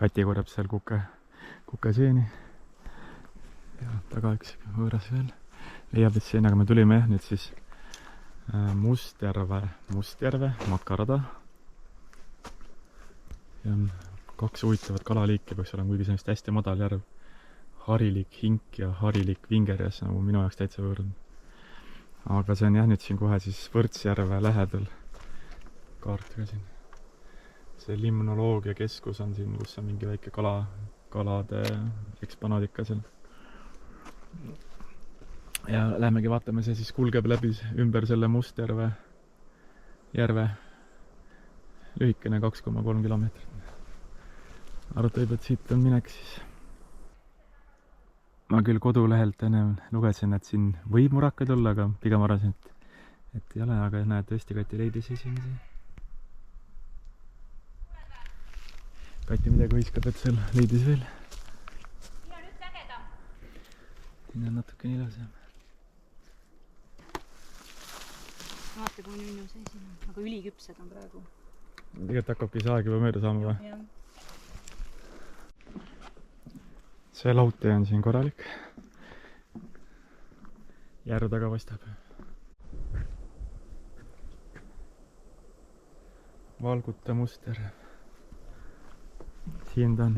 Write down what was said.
Kati korjab seal kukeseeni. Ja taga üks võõras veel. Leiab, et seeni, aga me tulime jah nüüd siis Mustjärve matkarada. Ja on 2 huvitavat kalaliiki peaks olema, kuigi see on vist hästi madal järv. Harilik hink ja harilik vingerjas, nagu minu jaoks täitsa võõrd. Aga see on jah nüüd siin kohe siis Võrtsjärve lähedal. Kaart ka siin. See limnoloogia keskus on siin, kus on mingi väike kalade eksponaadika seal. Ja lähemegi vaatame, see siis kulgeb läbi ümber selle Mustjärve järve. Lühikene 2,3 kilomeetrit. Arvutab, et siit on minek siis. Ma küll kodulehelt ennem lugesin, et siin võib murakaid olla, aga pigem arvasin, et ei ole, aga näed, tõesti Kati leidis esimesi. Kati midagi võiskab, et seal leidis veel. Siin on üks ägedam. Siin on natukene ilusam. Vaata, kui nünnu see siin on. Aga üliküpsed on praegu. Tegelikult hakkabki see aeg juba mööda saama või? Jah. See lautee on siin korralik. Järv taga paistab. Valguta Mustjärv. Siin ta on.